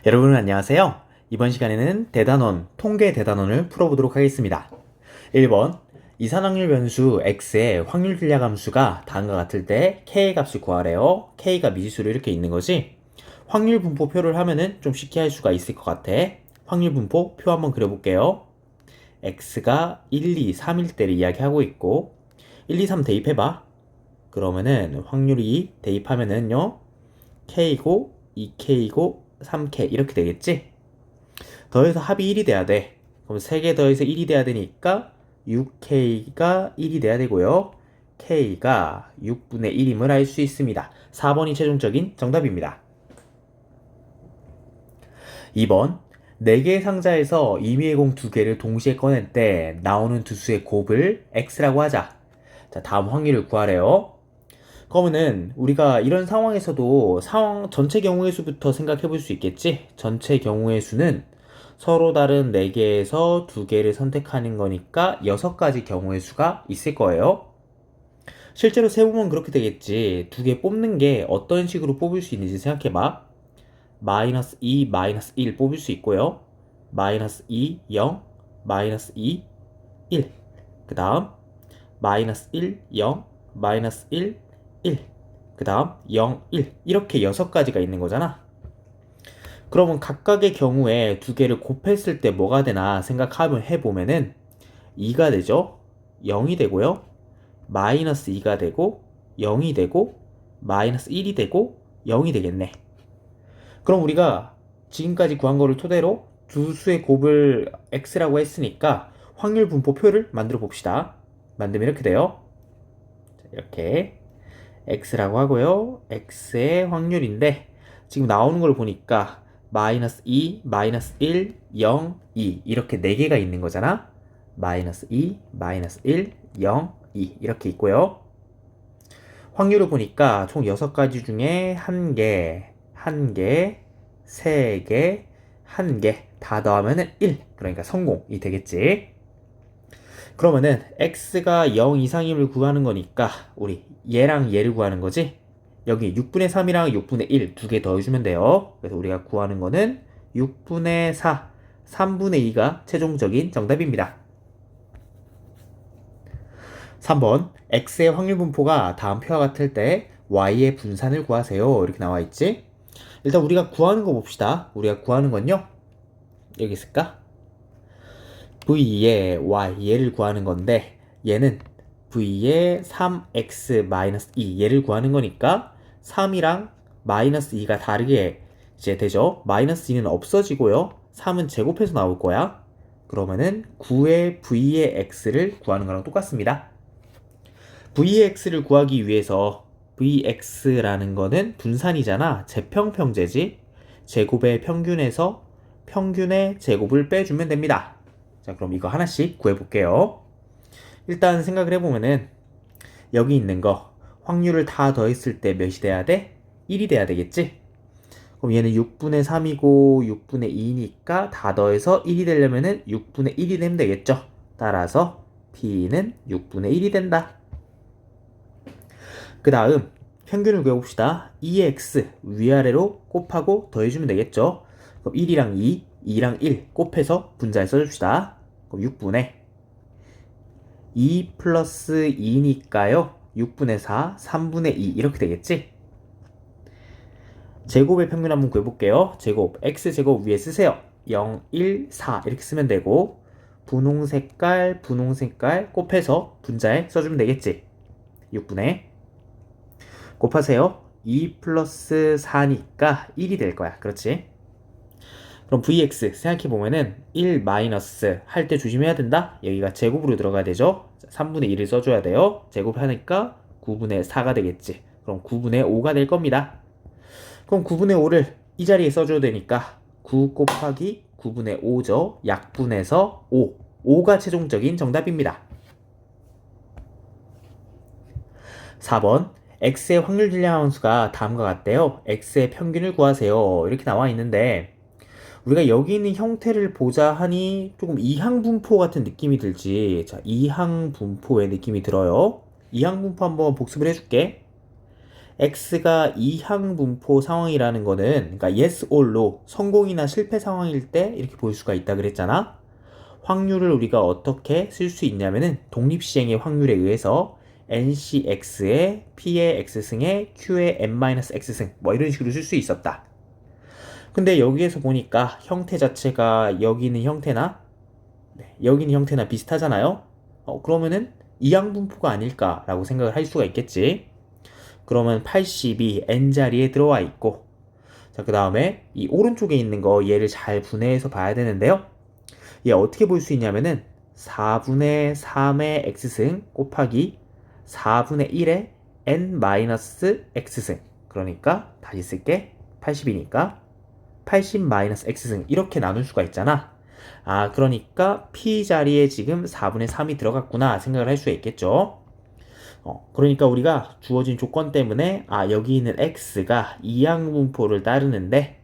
여러분 안녕하세요. 이번 시간에는 대단원, 통계 대단원을 풀어보도록 하겠습니다. 1번, 이산확률 변수 x의 확률 질량 함수가 다음과 같을 때 k의 값을 구하래요. k가 미지수로 이렇게 있는 거지. 확률 분포 표를 하면은 좀 쉽게 할 수가 있을 것 같아. 확률 분포 표 한번 그려볼게요. x가 1, 2, 3일 때를 이야기하고 있고 1, 2, 3 대입해봐. 그러면은 확률이 대입하면은요 k고 2k고 3k 이렇게 되겠지? 더해서 합이 1이 돼야 돼. 그럼 3개 더해서 1이 돼야 되니까 6k가 1이 돼야 되고요. k가 6분의 1임을 알 수 있습니다. 4번이 최종적인 정답입니다. 2번 4개의 상자에서 임의의 공 2개를 동시에 꺼낼 때 나오는 두 수의 곱을 x라고 하자. 자, 다음 확률을 구하래요. 그러면은 우리가 이런 상황에서도 상황 전체 경우의 수부터 생각해 볼 수 있겠지? 전체 경우의 수는 서로 다른 4개에서 2개를 선택하는 거니까 6가지 경우의 수가 있을 거예요. 실제로 세보면 그렇게 되겠지. 2개 뽑는 게 어떤 식으로 뽑을 수 있는지 생각해봐. 마이너스 2, 마이너스 1 뽑을 수 있고요. 마이너스 2, 0, 마이너스 2, 1. 그 다음 마이너스 1, 0, 마이너스 1, 1. 그 다음 0, 1. 이렇게 6가지가 있는 거잖아. 그러면 각각의 경우에 두 개를 곱했을 때 뭐가 되나 생각하면 해보면은 2가 되죠. 0이 되고요. 마이너스 2가 되고 0이 되고 마이너스 1이 되고 0이 되겠네. 그럼 우리가 지금까지 구한 거를 토대로 두 수의 곱을 x라고 했으니까 확률 분포표를 만들어 봅시다. 만들면 이렇게 돼요. 이렇게 x라고 하고요. x의 확률인데 지금 나오는 걸 보니까 마이너스 2, 마이너스 1, 0, 2 이렇게 4개가 있는 거잖아. 마이너스 2, 마이너스 1, 0, 2 이렇게 있고요. 확률을 보니까 총 6가지 중에 1개, 1개, 3개, 1개 다 더하면은 1. 그러니까 성공이 되겠지. 그러면은 x가 0 이상임을 구하는 거니까 우리 얘랑 얘를 구하는 거지. 여기 6분의 3이랑 6분의 1 두 개 더해주면 돼요. 그래서 우리가 구하는 거는 6분의 4, 3분의 2가 최종적인 정답입니다. 3번 x의 확률 분포가 다음 표와 같을 때 y의 분산을 구하세요. 이렇게 나와 있지. 일단 우리가 구하는 거 봅시다. 우리가 구하는 건요. 여기 있을까? v의 y 얘를 구하는 건데 얘는 v의 3x-2 얘를 구하는 거니까 3이랑 마이너스 2가 다르게 이제 되죠. 마이너스 2는 없어지고요. 3은 제곱해서 나올 거야. 그러면은 9의 v의 x를 구하는 거랑 똑같습니다. v의 x를 구하기 위해서 vx라는 거는 분산이잖아. 제평평제지. 제곱의 평균에서 평균의 제곱을 빼주면 됩니다. 자, 그럼 이거 하나씩 구해볼게요. 일단 생각을 해보면은 여기 있는 거 확률을 다 더했을 때 몇이 돼야 돼? 1이 돼야 되겠지? 그럼 얘는 6분의 3이고 6분의 2니까 다 더해서 1이 되려면은 6분의 1이 되면 되겠죠? 따라서 t는 6분의 1이 된다. 그 다음 평균을 구해봅시다. 2x 위아래로 곱하고 더해주면 되겠죠? 그럼 1이랑 2, 2랑 1 곱해서 분자에 써줍시다. 그럼 6분의 2 플러스 2니까요. 6분의 4, 3분의 2 이렇게 되겠지? 제곱의 평균 한번 구해볼게요. 제곱, x제곱 위에 쓰세요. 0, 1, 4 이렇게 쓰면 되고 분홍 색깔, 분홍 색깔 곱해서 분자에 써주면 되겠지? 6분의 곱하세요. 2 플러스 4니까 1이 될 거야. 그렇지? 그럼 vx 생각해보면은 1 마이너스 할 때 조심해야 된다. 여기가 제곱으로 들어가야 되죠. 3분의 1을 써줘야 돼요. 제곱하니까 9분의 4가 되겠지. 그럼 9분의 5가 될 겁니다. 그럼 9분의 5를 이 자리에 써줘야 되니까 9 곱하기 9분의 5죠. 약분해서 5. 5가 최종적인 정답입니다. 4번 x의 확률 질량 함수가 다음과 같대요. x의 평균을 구하세요. 이렇게 나와 있는데 우리가 여기 있는 형태를 보자 하니 조금 이항분포 같은 느낌이 들지. 자, 이항분포의 느낌이 들어요. 이항분포 한번 복습을 해줄게. x가 이항분포 상황이라는 거는 그러니까 yes or no, 성공이나 실패 상황일 때 이렇게 볼 수가 있다 그랬잖아. 확률을 우리가 어떻게 쓸 수 있냐면은 독립시행의 확률에 의해서 NCX의 P의 X승의 Q의 N-X승 뭐 이런 식으로 쓸 수 있었다. 근데 여기에서 보니까 형태 자체가 여기 있는 형태나 여기 있는 형태나 비슷하잖아요. 그러면은 이항분포가 아닐까라고 생각을 할 수가 있겠지. 그러면 80이 n자리에 들어와 있고, 자, 그 다음에 이 오른쪽에 있는 거 얘를 잘 분해해서 봐야 되는데요. 얘 어떻게 볼 수 있냐면은 4분의 3의 x승 곱하기 4분의 1의 n-x승. 그러니까 다시 쓸게. 80이니까 80-x승 이렇게 나눌 수가 있잖아. 아, 그러니까 p 자리에 지금 4분의 3이 들어갔구나 생각을 할 수 있겠죠. 그러니까 우리가 주어진 조건 때문에 여기 있는 x가 이항분포를 따르는데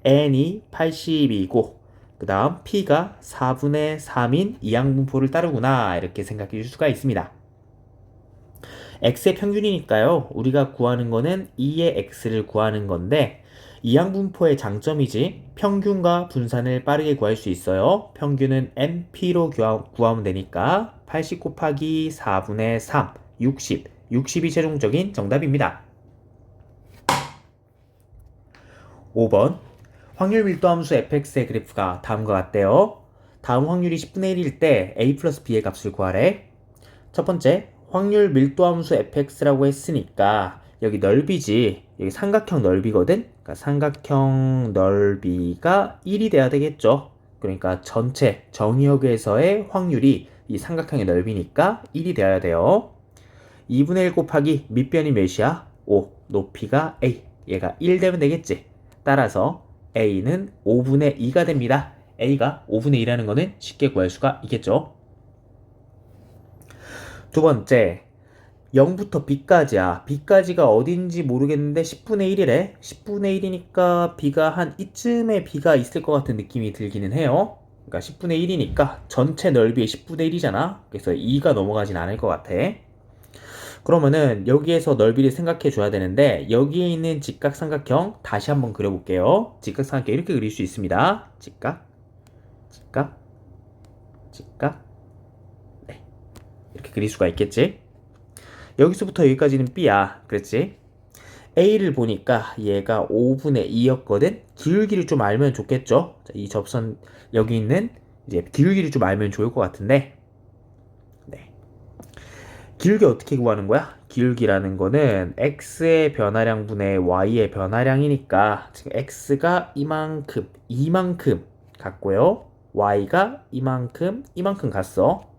n이 80이고 그 다음 p가 4분의 3인 이항분포를 따르구나 이렇게 생각해 줄 수가 있습니다. x의 평균이니까요. 우리가 구하는 거는 2의 x를 구하는 건데 이항분포의 장점이지 평균과 분산을 빠르게 구할 수 있어요. 평균은 np로 구하면 되니까 80 곱하기 4분의 3 60, 60이 최종적인 정답입니다. 5번 확률 밀도함수 fx의 그래프가 다음과 같대요. 다음 확률이 10분의 1일 때 a 플러스 b의 값을 구하래. 첫 번째, 확률 밀도함수 fx라고 했으니까 여기 넓이지, 여기 삼각형 넓이거든. 그러니까 삼각형 넓이가 1이 돼야 되겠죠. 그러니까 전체 정의역에서의 확률이 이 삼각형의 넓이니까 1이 되어야 돼요. 2분의 1 곱하기 밑변이 몇이야? 5. 높이가 a. 얘가 1 되면 되겠지. 따라서 a는 5분의 2가 됩니다. a가 5분의 2라는 거는 쉽게 구할 수가 있겠죠. 두 번째, 0부터 b까지야. b까지가 어딘지 모르겠는데 10분의 1이래. 10분의 1이니까 b가 한 이쯤에 b가 있을 것 같은 느낌이 들기는 해요. 그러니까 10분의 1이니까 전체 넓이의 10분의 1이잖아. 그래서 2가 넘어가진 않을 것 같아. 그러면은 여기에서 넓이를 생각해 줘야 되는데 여기에 있는 직각삼각형 다시 한번 그려볼게요. 직각삼각형 이렇게 그릴 수 있습니다. 직각, 직각, 직각. 네, 이렇게 그릴 수가 있겠지. 여기서부터 여기까지는 B야. 그랬지? A를 보니까 얘가 5분의 2였거든. 기울기를 좀 알면 좋겠죠. 자, 이 접선 여기 있는 이제 기울기를 좀 알면 좋을 것 같은데. 네. 기울기 어떻게 구하는 거야? 기울기라는 거는 x의 변화량분의 y의 변화량이니까 지금 x가 이만큼 갔고요. y가 이만큼 갔어.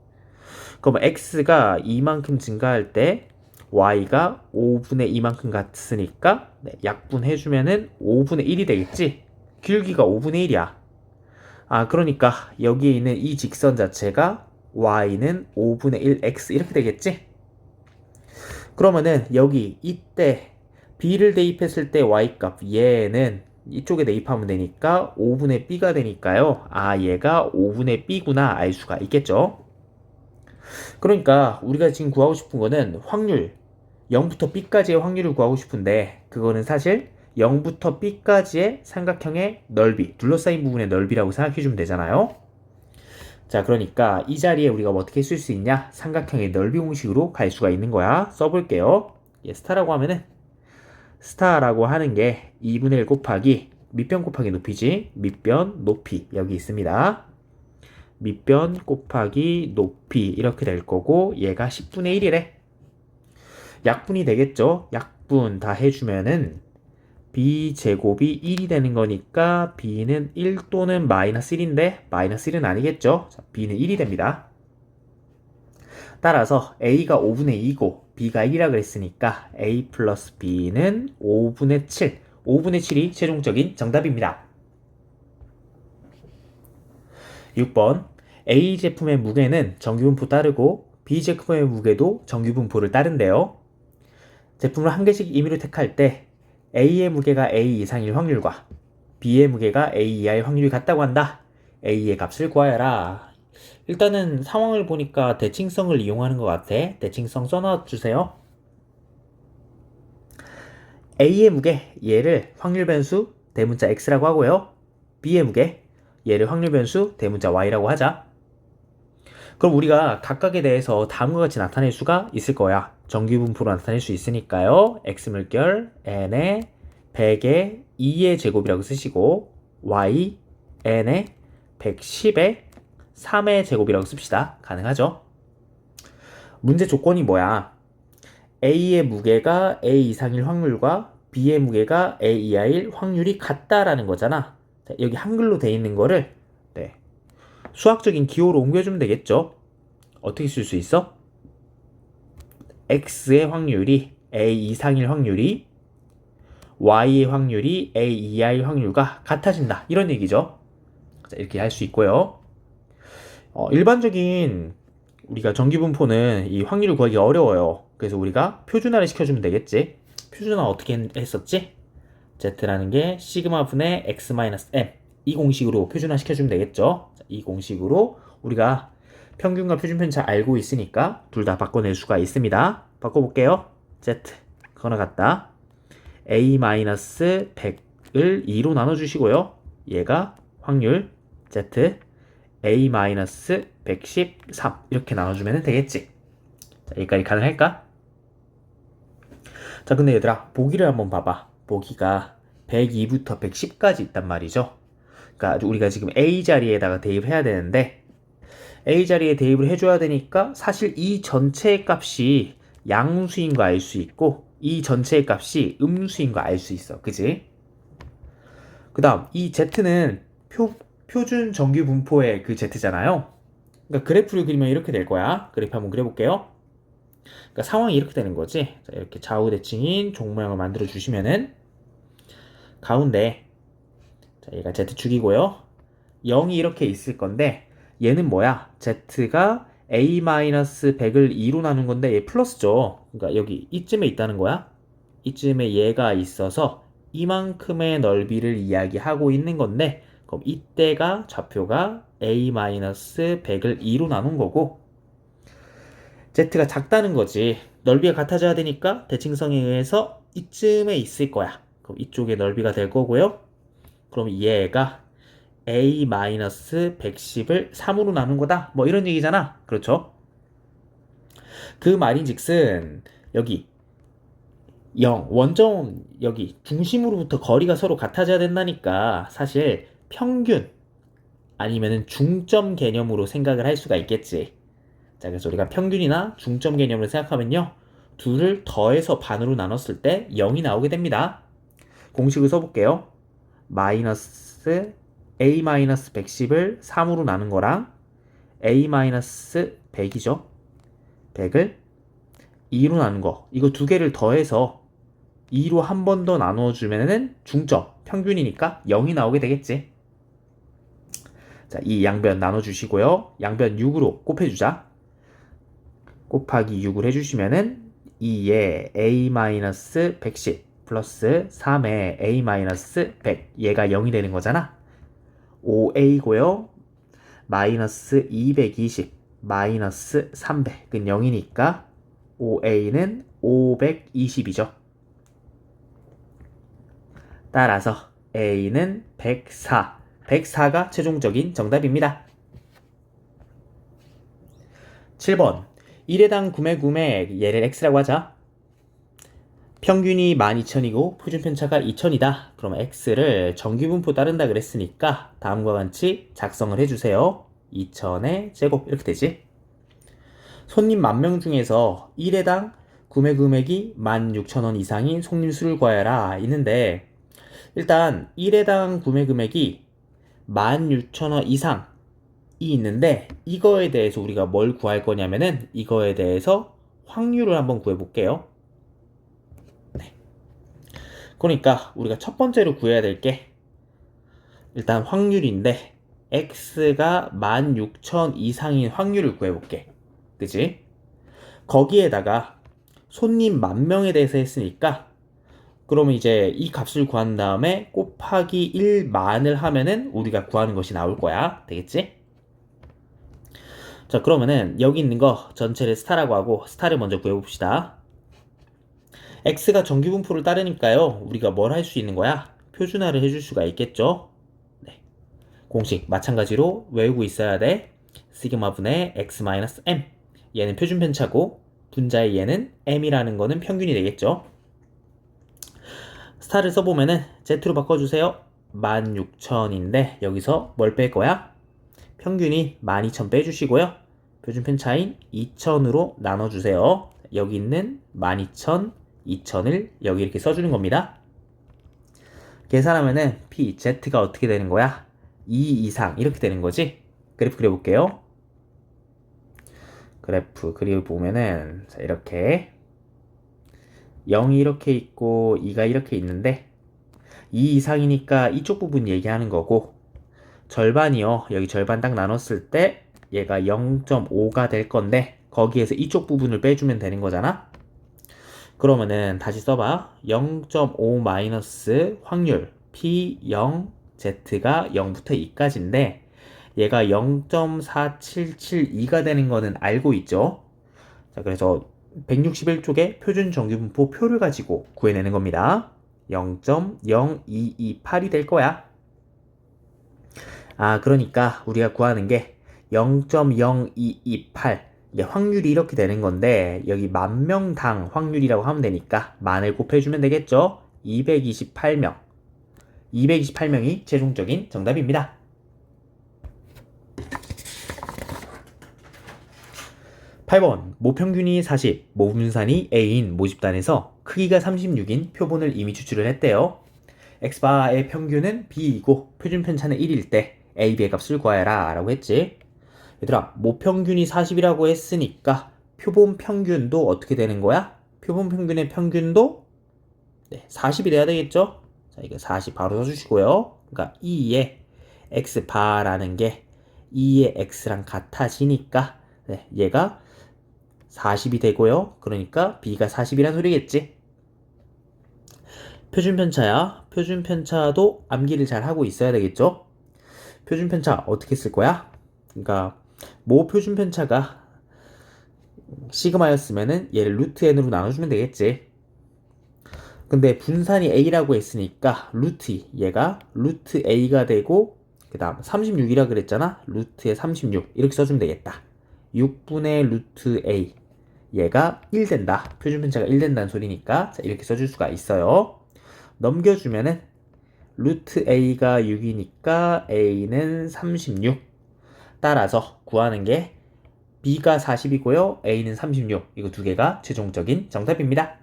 그럼 x가 이만큼 증가할 때 y가 5분의 2만큼 갔으니까 약분해주면은 5분의 1이 되겠지? 기울기가 5분의 1이야. 그러니까 여기에 있는 이 직선 자체가 y는 5분의 1x 이렇게 되겠지? 그러면은 여기 이때 b를 대입했을 때 y값 얘는 이쪽에 대입하면 되니까 5분의 b가 되니까요. 얘가 5분의 b구나 알 수가 있겠죠. 그러니까 우리가 지금 구하고 싶은 거는 확률 0부터 b까지의 확률을 구하고 싶은데 그거는 사실 0부터 b까지의 삼각형의 넓이, 둘러싸인 부분의 넓이라고 생각해 주면 되잖아요. 자, 그러니까 이 자리에 우리가 어떻게 쓸 수 있냐? 삼각형의 넓이 공식으로 갈 수가 있는 거야. 써볼게요. 스타라고 하면은 스타라고 하는 게 2분의 1 곱하기 밑변 곱하기 높이지. 밑변 높이 여기 있습니다. 밑변 곱하기 높이 이렇게 될 거고 얘가 10분의 1이래. 약분이 되겠죠? 약분 다 해주면은 b제곱이 1이 되는 거니까 b는 1 또는 마이너스 1인데 마이너스 1은 아니겠죠? 자, b는 1이 됩니다. 따라서 a가 5분의 2고 b가 1이라 그랬으니까 a 플러스 b는 5분의 7 5분의 7이 최종적인 정답입니다. 6번 A 제품의 무게는 정규분포 따르고 B 제품의 무게도 정규분포를 따른대요. 제품을 한 개씩 임의로 택할 때 A의 무게가 A 이상일 확률과 B의 무게가 A 이하의 확률이 같다고 한다. A의 값을 구하여라. 일단은 상황을 보니까 대칭성을 이용하는 것 같아. 대칭성 써놔주세요. A의 무게, 얘를 확률 변수 대문자 X라고 하고요. B의 무게, 얘를 확률 변수 대문자 Y라고 하자. 그럼 우리가 각각에 대해서 다음과 같이 나타낼 수가 있을 거야. 정규분포로 나타낼 수 있으니까요. X물결 N의 100의 2의 제곱이라고 쓰시고 Y N의 110의 3의 제곱이라고 씁시다. 가능하죠? 문제 조건이 뭐야? A의 무게가 A 이상일 확률과 B의 무게가 A 이하일 확률이 같다라는 거잖아. 자, 여기 한글로 돼 있는 거를 네, 수학적인 기호로 옮겨주면 되겠죠? 어떻게 쓸 수 있어? X의 확률이 A 이상일 확률이 Y의 확률이 A 이하일 확률과 같아진다. 이런 얘기죠. 자, 이렇게 할 수 있고요. 일반적인 우리가 정기분포는 이 확률을 구하기 어려워요. 그래서 우리가 표준화를 시켜주면 되겠지. 표준화 어떻게 했었지? Z라는 게 시그마 분의 X-M 이 공식으로 표준화 시켜주면 되겠죠. 자, 이 공식으로 우리가 평균과 표준편 잘 알고 있으니까 둘 다 바꿔낼 수가 있습니다. 바꿔볼게요. Z 그거나 같다. A-100을 2로 나눠주시고요. 얘가 확률 Z A-113 이렇게 나눠주면 되겠지. 자, 여기까지 가능할까? 자, 근데 얘들아 보기를 한번 봐봐. 보기가 102부터 110까지 있단 말이죠. 그러니까 우리가 지금 A 자리에다가 대입을 해야 되는데 A 자리에 대입을 해줘야 되니까 사실 이 전체의 값이 양수인 거 알 수 있고 이 전체의 값이 음수인 거 알 수 있어. 그지? 그 다음 이 Z는 표준 정규 분포의 그 Z잖아요. 그러니까 그래프를 그리면 이렇게 될 거야. 그래프 한번 그려볼게요. 그러니까 상황이 이렇게 되는 거지. 자, 이렇게 좌우 대칭인 종 모양을 만들어 주시면은 가운데 자, 얘가 Z축이고요. 0이 이렇게 있을 건데 얘는 뭐야? Z가 A-100을 2로 나눈 건데 얘 플러스죠. 그러니까 여기 이쯤에 있다는 거야. 이쯤에 얘가 있어서 이만큼의 넓이를 이야기하고 있는 건데 그럼 이때가 좌표가 A-100을 2로 나눈 거고 Z가 작다는 거지. 넓이가 같아져야 되니까 대칭성에 의해서 이쯤에 있을 거야. 그럼 이쪽에 넓이가 될 거고요. 그럼 얘가 A-110을 3으로 나눈 거다. 뭐 이런 얘기잖아. 그렇죠? 그 말인즉슨 여기 0, 원점 여기 중심으로부터 거리가 서로 같아져야 된다니까 사실 평균 아니면은 중점 개념으로 생각을 할 수가 있겠지. 자, 그래서 우리가 평균이나 중점 개념으로 생각하면요. 둘을 더해서 반으로 나눴을 때 0이 나오게 됩니다. 공식을 써볼게요. 마이너스 A-110을 3으로 나눈 거랑 A-100이죠. 100을 2로 나눈 거. 이거 두 개를 더해서 2로 한 번 더 나눠주면은 중점, 평균이니까 0이 나오게 되겠지. 자, 이 양변 나눠주시고요. 양변 6으로 곱해주자. 곱하기 6을 해주시면은 2에 A-110 플러스 3에 A-100 얘가 0이 되는 거잖아. 5A고요. 마이너스 220 마이너스 300은 0이니까 5A는 520이죠. 따라서 A는 104. 104가 최종적인 정답입니다. 7번 1회당 구매 금액 얘를 X라고 하자. 평균이 12,000이고 표준편차가 2,000이다. 그럼 X를 정규분포 따른다 그랬으니까 다음과 같이 작성을 해주세요. 2,000의 제곱 이렇게 되지. 손님 10,000명 중에서 1회당 구매 금액이 16,000원 이상인 손님 수를 구하여라 있는데 일단 1회당 구매 금액이 16,000원 이상이 있는데 이거에 대해서 우리가 뭘 구할 거냐면은 이거에 대해서 확률을 한번 구해 볼게요. 네. 그러니까 우리가 첫 번째로 구해야 될 게 일단 확률인데 X가 16,000 이상인 확률을 구해 볼게. 그치? 거기에다가 손님 10,000명에 대해서 했으니까 그러면 이제 이 값을 구한 다음에 곱하기 1만을 하면은 우리가 구하는 것이 나올 거야. 되겠지? 자, 그러면은 여기 있는 거 전체를 스타라고 하고 스타를 먼저 구해봅시다. x가 정규분포를 따르니까요. 우리가 뭘 할 수 있는 거야? 표준화를 해줄 수가 있겠죠? 네. 공식 마찬가지로 외우고 있어야 돼. 시그마분의 x-m. 얘는 표준 편차고 분자의 얘는 m이라는 거는 평균이 되겠죠. 스타를 써보면은 Z로 바꿔주세요. 16,000인데 여기서 뭘 뺄 거야? 평균이 12,000 빼주시고요. 표준 편차인 2,000으로 나눠주세요. 여기 있는 12,000, 2,000을 여기 이렇게 써주는 겁니다. 계산하면은 P, Z가 어떻게 되는 거야? 2 이상 이렇게 되는 거지? 그래프 그려볼게요. 그래프 그려보면은 자, 이렇게 0이 이렇게 있고 2가 이렇게 있는데 2 이상이니까 이쪽 부분 얘기하는 거고 절반이요. 여기 절반 딱 나눴을 때 얘가 0.5가 될 건데 거기에서 이쪽 부분을 빼주면 되는 거잖아. 그러면은 다시 써봐. 0.5 마이너스 확률 P0 Z가 0부터 2까지인데 얘가 0.4772가 되는 거는 알고 있죠. 자, 그래서 161쪽에 표준 정규분포 표를 가지고 구해내는 겁니다. 0.0228이 될 거야. 아, 그러니까 우리가 구하는 게 0.0228. 이게 확률이 이렇게 되는 건데 여기 10,000명당 확률이라고 하면 되니까 만을 곱해주면 되겠죠? 228명. 228명이 최종적인 정답입니다. 8번 모평균이 40, 모분산이 A인 모집단에서 크기가 36인 표본을 이미 추출을 했대요. X바의 평균은 B이고 표준 편차는 1일 때 A, B의 값을 구하여라 라고 했지. 얘들아 모평균이 40이라고 했으니까 표본 평균도 어떻게 되는 거야? 표본 평균의 평균도 40이 돼야 되겠죠? 자, 이거 40 바로 써주시고요. 그러니까 2의 X바라는 게 2의 X랑 같아지니까 얘가 40이 되고요. 그러니까 B가 40이란 소리겠지. 표준편차야. 표준편차도 암기를 잘 하고 있어야 되겠죠. 표준편차 어떻게 쓸 거야? 그러니까 모 표준편차가 시그마였으면은 얘를 루트 n으로 나눠주면 되겠지. 근데 분산이 a라고 했으니까 루트 얘가 루트 a가 되고 그 다음 36이라 그랬잖아. 루트에 36 이렇게 써주면 되겠다. 6분의 루트 a 얘가 1 된다. 표준편차가 1 된다는 소리니까 자, 이렇게 써줄 수가 있어요. 넘겨주면은 루트 a가 6이니까 a는 36. 따라서 구하는 게 b가 40이고요. a는 36. 이거 두 개가 최종적인 정답입니다.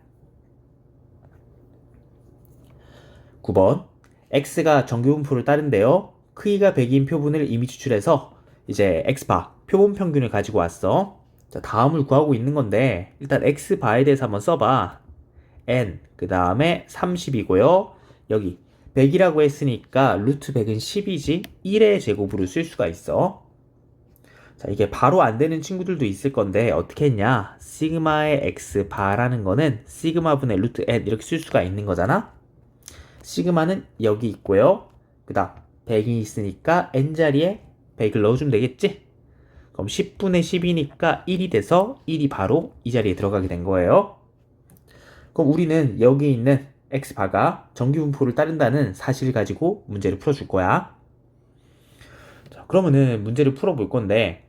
9번 x가 정규분포를 따른대요. 크기가 100인 표본을 이미 추출해서 이제 x바 표본 평균을 가지고 왔어. 자, 다음을 구하고 있는 건데 일단 x바에 대해서 한번 써봐. n 그 다음에 30이고요. 여기 100이라고 했으니까 루트 100은 10이지 1의 제곱으로 쓸 수가 있어. 자, 이게 바로 안 되는 친구들도 있을 건데 어떻게 했냐? 시그마의 x바라는 거는 시그마분의 루트 n 이렇게 쓸 수가 있는 거잖아. 시그마는 여기 있고요. 그 다음 100이 있으니까 n자리에 100을 넣어주면 되겠지? 그럼 10분의 10이니까 1이 돼서 1이 바로 이 자리에 들어가게 된 거예요. 그럼 우리는 여기 있는 x바가 정규분포를 따른다는 사실을 가지고 문제를 풀어줄 거야. 자, 그러면은 문제를 풀어볼 건데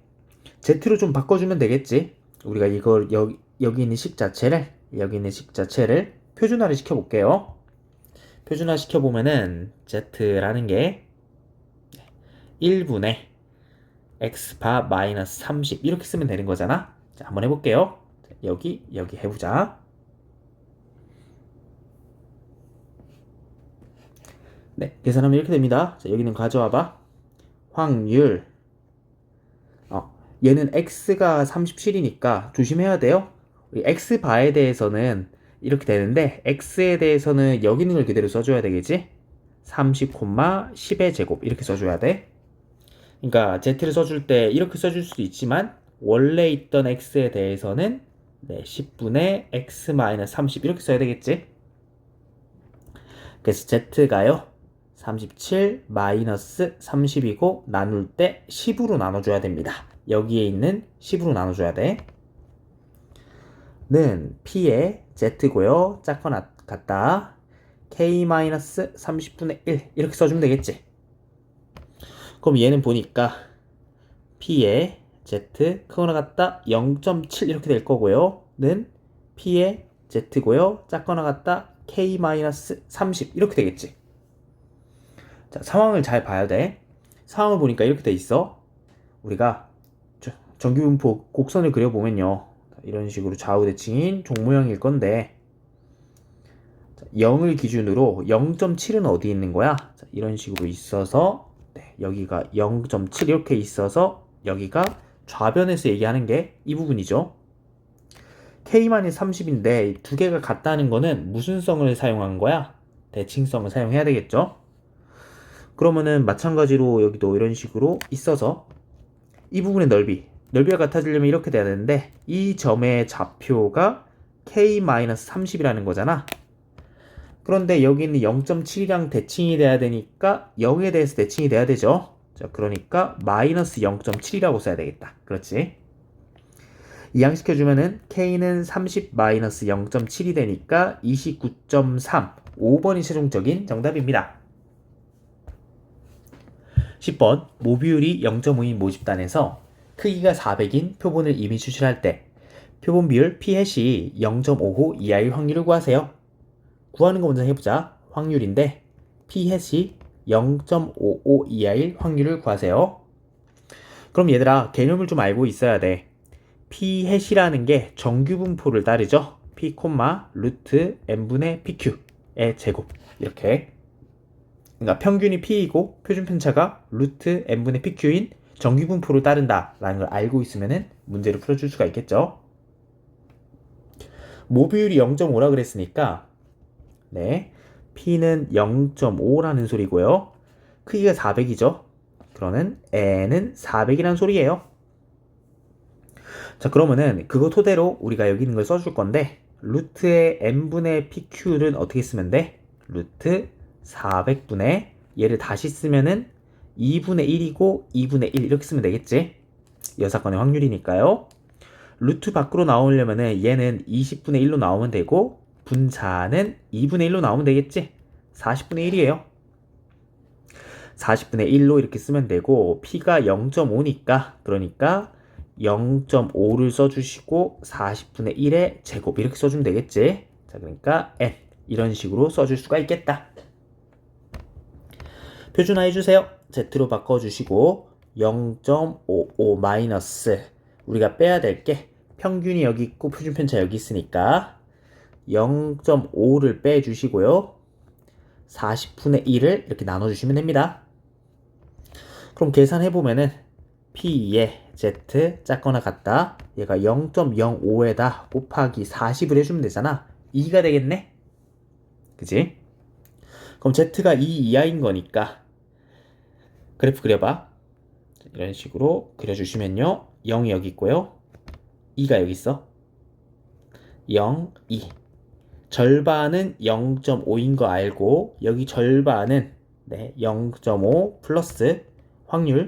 z로 좀 바꿔주면 되겠지? 우리가 이걸 여기 있는 식 자체를 표준화를 시켜볼게요. 표준화 시켜보면은 z라는 게 1분의 x바 마이너스 30 이렇게 쓰면 되는 거잖아. 자, 한번 해볼게요. 자, 여기 해보자. 네, 계산하면 이렇게 됩니다. 자, 여기는 가져와봐. 확률 얘는 x가 37이니까 조심해야 돼요. x바에 대해서는 이렇게 되는데 x에 대해서는 여기 있는 걸 그대로 써줘야 되겠지? 30, 10의 제곱 이렇게 써줘야 돼. 그러니까 z를 써줄 때 이렇게 써줄 수도 있지만 원래 있던 x에 대해서는 10분의 x-30 이렇게 써야 되겠지? 그래서 z가요 37 마이너스 30이고 나눌 때 10으로 나눠줘야 됩니다. 여기에 있는 10으로 나눠줘야 돼. P의 Z고요. 작거나 같다. K-30분의 1 이렇게 써주면 되겠지. 그럼 얘는 보니까 P의 Z 크거나 같다 0.7 이렇게 될 거고요. 는 P의 Z고요. 작거나 같다 K-30 이렇게 되겠지. 자, 상황을 잘 봐야 돼. 상황을 보니까 이렇게 돼 있어. 우리가 정규분포 곡선을 그려보면요. 이런 식으로 좌우 대칭인 종모형일 건데 0을 기준으로 0.7은 어디 있는 거야? 자, 이런 식으로 있어서 여기가 0.7 이렇게 있어서 여기가 좌변에서 얘기하는 게 이 부분이죠. K-30인데 두 개가 같다는 거는 무슨 성을 사용한 거야? 대칭성을 사용해야 되겠죠? 그러면은 마찬가지로 여기도 이런 식으로 있어서 이 부분의 넓이가 같아지려면 이렇게 돼야 되는데 이 점의 좌표가 K-30이라는 거잖아. 그런데 여기는 0.7이랑 대칭이 돼야 되니까 0에 대해서 대칭이 돼야 되죠. 자, 그러니까 마이너스 0.7이라고 써야 되겠다. 그렇지? 이항시켜주면은 K는 30 마이너스 0.7이 되니까 29.3 5번이 최종적인 정답입니다. 10번 모비율이 0.5인 모집단에서 크기가 400인 표본을 이미 추출할 때 표본 비율 P-이 0.55 이하일 확률을 구하세요. 구하는 거 먼저 해보자. 확률인데 P-이 0.55 이하일 확률을 구하세요. 그럼 얘들아 개념을 좀 알고 있어야 돼. P-이라는 게 정규분포를 따르죠. P, 루트 n분의 PQ의 제곱 이렇게. 그러니까 평균이 P이고 표준 편차가 루트 n분의 PQ인 정규분포를 따른다라는 걸 알고 있으면은 문제를 풀어줄 수가 있겠죠. 모비율이 0.5라 그랬으니까 P는 0.5라는 소리고요. 크기가 400이죠. 그러면 n은 400이라는 소리예요. 자, 그러면은 그거 토대로 우리가 여기 있는 걸 써줄 건데 루트의 n분의 PQ를 어떻게 쓰면 돼? 루트 400분의 얘를 다시 쓰면은 2분의 1이고 2분의 1 이렇게 쓰면 되겠지? 여사건의 확률이니까요. 루트 밖으로 나오려면은 얘는 20분의 1로 나오면 되고 분자는 2분의 1로 나오면 되겠지? 40분의 1이에요. 40분의 1로 이렇게 쓰면 되고 P가 0.5니까 그러니까 0.5를 써주시고 40분의 1의 제곱 이렇게 써주면 되겠지? 자, 그러니까 n 이런 식으로 써줄 수가 있겠다. 표준화 해주세요. Z로 바꿔주시고 0.55 마이너스 우리가 빼야 될 게 평균이 여기 있고 표준편차 여기 있으니까 0.5를 빼주시고요. 40분의 1을 이렇게 나눠주시면 됩니다. 그럼 계산해보면은 P의 Z 작거나 같다. 얘가 0.05에다 곱하기 40을 해주면 되잖아. 2가 되겠네? 그지? 그럼 Z가 2 이하인 거니까 그래프 그려봐. 이런 식으로 그려주시면요. 0이 여기 있고요. 2가 여기 있어. 0, 2. 절반은 0.5인 거 알고 여기 절반은 0.5 플러스 확률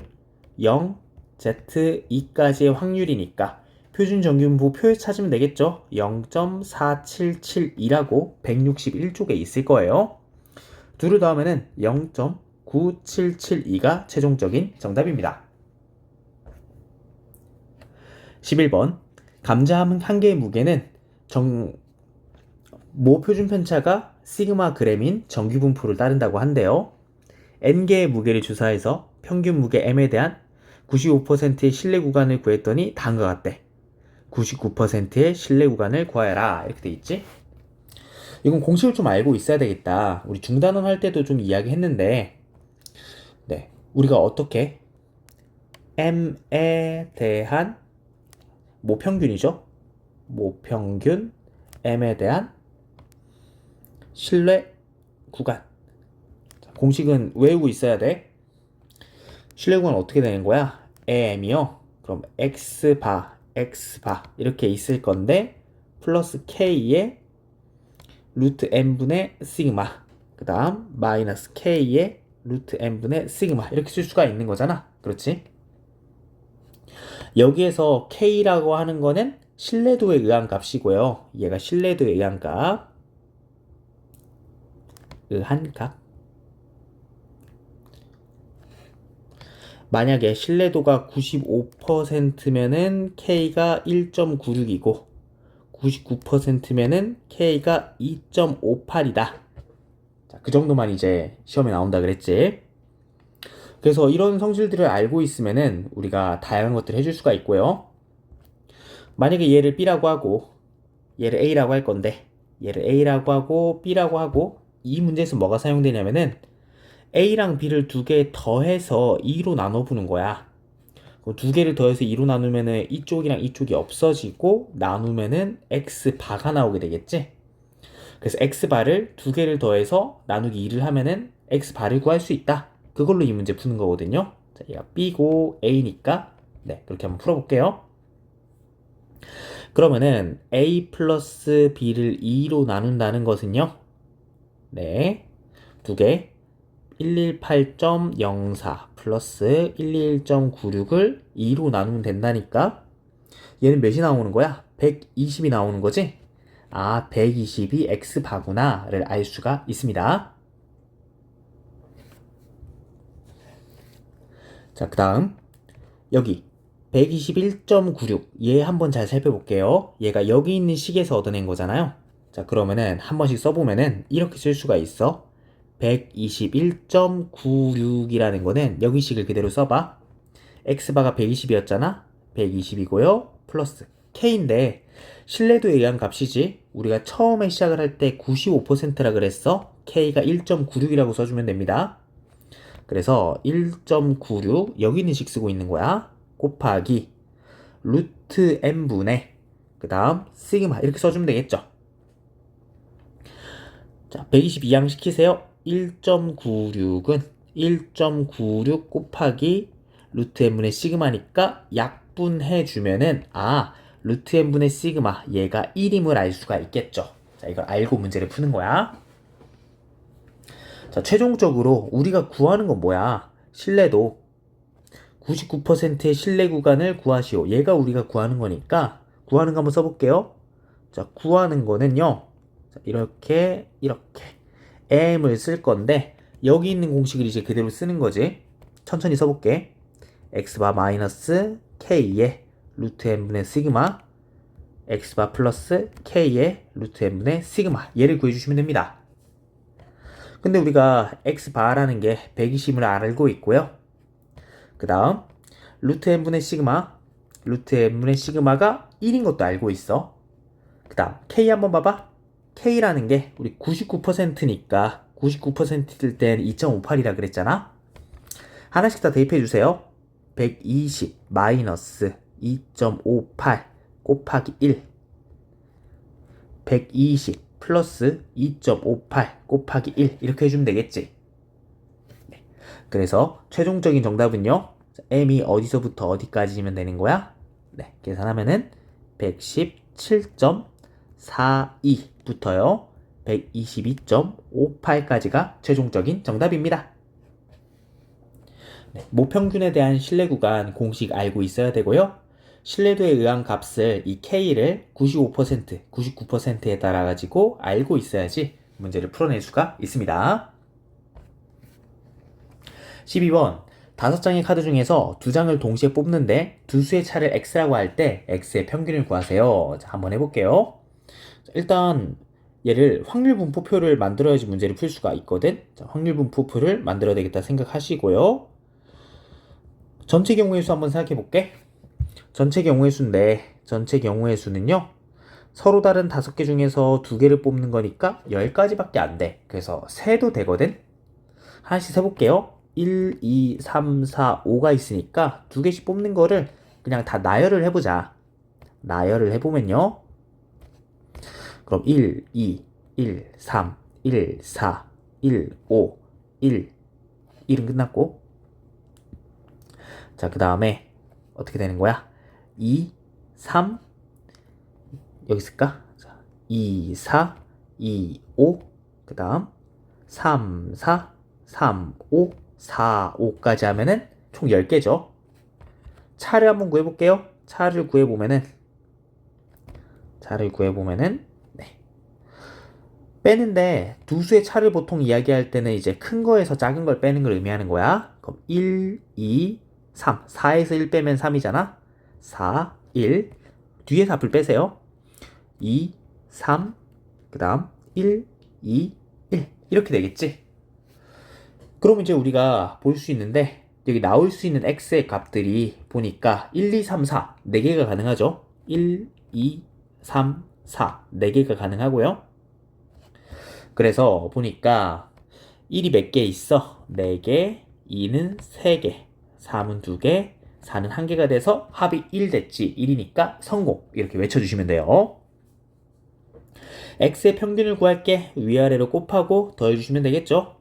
0, Z2까지의 확률이니까 표준 정규분포 표에 찾으면 되겠죠. 0.4772라고 161쪽에 있을 거예요. 둘을 더하면은 0.9772가 최종적인 정답입니다. 11번 감자 한 개의 무게는 모 표준 편차가 시그마 g인 정규분포를 따른다고 한대요. n개의 무게를 주사해서 평균 무게 m에 대한 95%의 신뢰 구간을 구했더니 다음과 같대. 99%의 신뢰 구간을 구하여라 이렇게 돼 있지? 이건 공식을 좀 알고 있어야 되겠다. 우리 중단원 할 때도 좀 이야기했는데 우리가 어떻게 m에 대한 모평균이죠? 모평균 m에 대한 신뢰 구간. 공식은 외우고 있어야 돼. 신뢰 구간은 어떻게 되는 거야? m이요. 그럼 x바 이렇게 있을 건데 플러스 k의 루트 n분의 시그마 그 다음 마이너스 k의 루트 n분의 시그마 이렇게 쓸 수가 있는 거잖아. 그렇지? 여기에서 k라고 하는 거는 신뢰도에 의한 값이고요. 얘가 신뢰도에 의한 값. 만약에 신뢰도가 95%면은 K가 1.96이고 99%면은 K가 2.58이다. 자, 그 정도만 이제 시험에 나온다 그랬지. 그래서 이런 성질들을 알고 있으면은 우리가 다양한 것들을 해줄 수가 있고요. 만약에 얘를 B라고 하고 얘를 A라고 할 건데 얘를 A라고 하고 B라고 하고 이 문제에서 뭐가 사용되냐면은 A랑 B를 두 개 더해서 2로 나눠보는 거야. 두 개를 더해서 2로 나누면은 이쪽이랑 이쪽이 없어지고 나누면은 X바가 나오게 되겠지? 그래서 X바를 두 개를 더해서 나누기 2를 하면은 X바를 구할 수 있다. 그걸로 이 문제 푸는 거거든요. 자, 얘가 B고 A니까 네, 그렇게 한번 풀어볼게요. 그러면은 A 플러스 B를 2로 나눈다는 것은요. 네, 두 개 118.04 플러스 121.96을 2로 나누면 된다니까 얘는 몇이 나오는 거야? 120이 나오는 거지? 아, 120이 X바구나 를 알 수가 있습니다. 자, 그 다음 여기 121.96 얘 한번 잘 살펴볼게요. 얘가 여기 있는 식에서 얻어낸 거잖아요. 자, 그러면은 한 번씩 써보면은 이렇게 쓸 수가 있어. 121.96이라는 거는 여기 식을 그대로 써봐. X바가 120이었잖아. 120이고요. 플러스 K인데 신뢰도에 의한 값이지. 우리가 처음에 시작을 할 때 95%라 그랬어. K가 1.96이라고 써주면 됩니다. 그래서 1.96 여기 있는 식 쓰고 있는 거야. 곱하기 루트 n분의 그 다음 시그마 이렇게 써주면 되겠죠. 자, 122양 시키세요. 1.96은 1.96 곱하기 루트 n분의 시그마니까 약분해 주면은 루트 n분의 시그마 얘가 1임을 알 수가 있겠죠. 자, 이걸 알고 문제를 푸는 거야. 자, 최종적으로 우리가 구하는 건 뭐야? 신뢰도 99%의 신뢰 구간을 구하시오. 얘가 우리가 구하는 거니까 구하는 거 한번 써볼게요. 자, 구하는 거는요. 자, 이렇게 m을 쓸 건데 여기 있는 공식을 이제 그대로 쓰는 거지. 천천히 써볼게. x바 마이너스 k의 루트 n분의 시그마 x바 플러스 k의 루트 n분의 시그마 얘를 구해주시면 됩니다. 근데 우리가 x바라는 게 120을 알고 있고요. 그 다음 루트 n분의 시그마 루트 n분의 시그마가 1인 것도 알고 있어. 그 다음 k 한번 봐봐. k라는 게 우리 99%니까 99%일 땐 2.58이라 그랬잖아. 하나씩 다 대입해 주세요. 120 마이너스 2.58 곱하기 1 120 플러스 2.58 곱하기 1 이렇게 해주면 되겠지. 네. 그래서 최종적인 정답은요. m이 어디서부터 어디까지면 되는 거야? 네. 계산하면은 117.42부터요. 122.58까지가 최종적인 정답입니다. 네, 모평균에 대한 신뢰 구간 공식 알고 있어야 되고요. 신뢰도에 의한 값을 이 K를 95%, 99%에 따라 가지고 알고 있어야지 문제를 풀어낼 수가 있습니다. 12번 5장의 카드 중에서 2장을 동시에 뽑는데 두 수의 차를 X라고 할 때 X의 평균을 구하세요. 자, 한번 해볼게요. 자, 일단 얘를 확률 분포표를 만들어야지 문제를 풀 수가 있거든. 자, 확률 분포표를 만들어야 되겠다 생각하시고요. 전체 경우의 수 한번 생각해 볼게. 전체 경우의 수인데 전체 경우의 수는요. 서로 다른 5개 중에서 2개를 뽑는 거니까 10가지밖에 안 돼. 그래서 세도 되거든. 하나씩 세볼게요. 1, 2, 3, 4, 5가 있으니까 2개씩 뽑는 거를 그냥 다 나열을 해보자. 나열을 해보면요. 그럼 1, 2, 1, 3, 1, 4, 1, 5, 1, 1은 끝났고 자, 그 다음에 어떻게 되는 거야? 2, 3 여기 있을까? 자, 2, 4, 2, 5 그 다음 3, 4, 3, 5, 4, 5까지 하면은 총 10개죠. 차를 한번 구해볼게요. 차를 구해보면은 차를 구해보면은, 네. 빼는데, 두 수의 차를 보통 이야기할 때는 이제 큰 거에서 작은 걸 빼는 걸 의미하는 거야. 그럼 1, 2, 3. 4에서 1 빼면 3이잖아? 4, 1. 뒤에서 앞을 빼세요. 2, 3, 그 다음 1, 2, 1. 이렇게 되겠지? 그러면 이제 우리가 볼 수 있는데, 여기 나올 수 있는 x의 값들이 보니까 1, 2, 3, 4. 4개가 가능하죠? 1, 2, 3, 4. 4개가 가능하고요. 그래서 보니까 1이 몇 개 있어? 4개, 2는 3개, 3은 2개, 4는 1개가 돼서 합이 1 됐지. 1이니까 성공. 이렇게 외쳐주시면 돼요. x의 평균을 구할게. 위아래로 곱하고 더해주시면 되겠죠?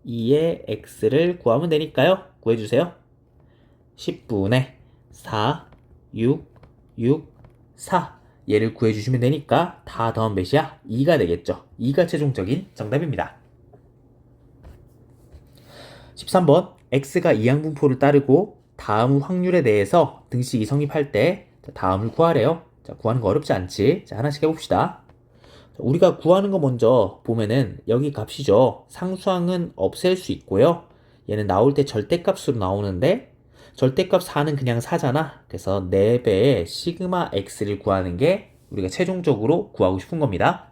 2의 x를 구하면 되니까요. 구해주세요. 10분의 4, 6, 6, 4. 얘를 구해주시면 되니까 다 더하면 몇이야? 2가 되겠죠. 2가 최종적인 정답입니다. 13번 x가 이항분포를 따르고 다음 확률에 대해서 등식이 성립할 때 다음을 구하래요. 자, 구하는 거 어렵지 않지? 자, 하나씩 해봅시다. 우리가 구하는 거 먼저 보면은 여기 값이죠. 상수항은 없앨 수 있고요. 얘는 나올 때 절대값으로 나오는데 절대값 4는 그냥 4잖아. 그래서 4배의 시그마 x를 구하는 게 우리가 최종적으로 구하고 싶은 겁니다.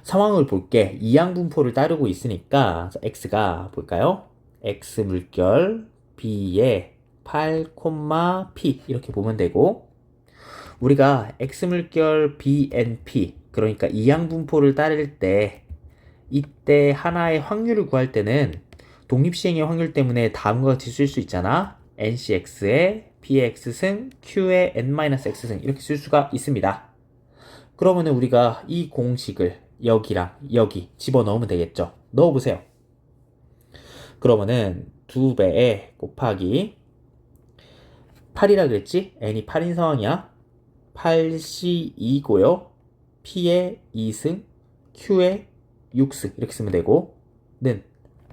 상황을 볼게. 이항분포를 따르고 있으니까 x가 볼까요? x 물결 b의 8, p 이렇게 보면 되고 우리가 x물결 bnp 그러니까 이항분포를 따를 때 이때 하나의 확률을 구할 때는 독립시행의 확률 때문에 다음과 같이 쓸 수 있잖아. ncx에 p의 x승 q의 n-x승 이렇게 쓸 수가 있습니다. 그러면은 우리가 이 공식을 여기랑 여기 집어넣으면 되겠죠. 넣어보세요. 그러면은 2배에 곱하기 8이라 그랬지? n이 8인 상황이야. 8c2고요. p의 2승, q의 6승 이렇게 쓰면 되고 는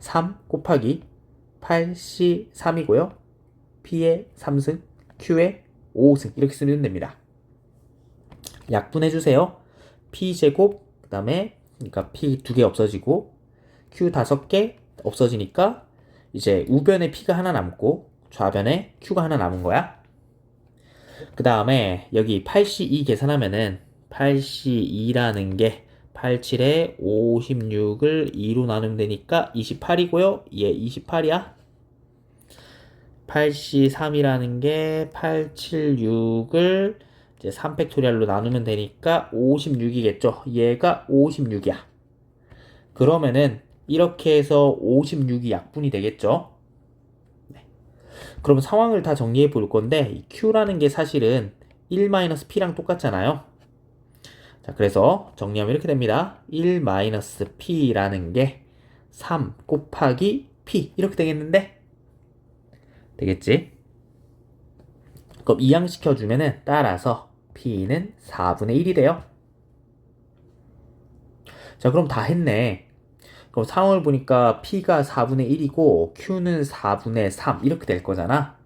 3 곱하기 8c3이고요. p의 3승, q의 5승 이렇게 쓰면 됩니다. 약분해주세요. p제곱 그 다음에 그러니까 p 2개 없어지고 q 5개 없어지니까 이제 우변에 p가 하나 남고 좌변에 q가 하나 남은 거야. 그 다음에 여기 8C2 계산하면은 8C2라는 게 87에 56을 2로 나누면 되니까 28이고요. 얘 28이야. 8C3이라는 게 876을 이제 3팩토리얼로 나누면 되니까 56이겠죠. 얘가 56이야. 그러면은 이렇게 해서 56이 약분이 되겠죠. 그럼 상황을 다 정리해 볼 건데 이 Q라는 게 사실은 1-P랑 똑같잖아요. 자, 그래서 정리하면 이렇게 됩니다. 1-P라는 게 3 곱하기 P 이렇게 되겠는데 되겠지? 그럼 이항시켜주면은 따라서 P는 4분의 1이 돼요. 자, 그럼 다 했네. 그럼 상황을 보니까 P가 4분의 1이고 Q는 4분의 3 이렇게 될 거잖아.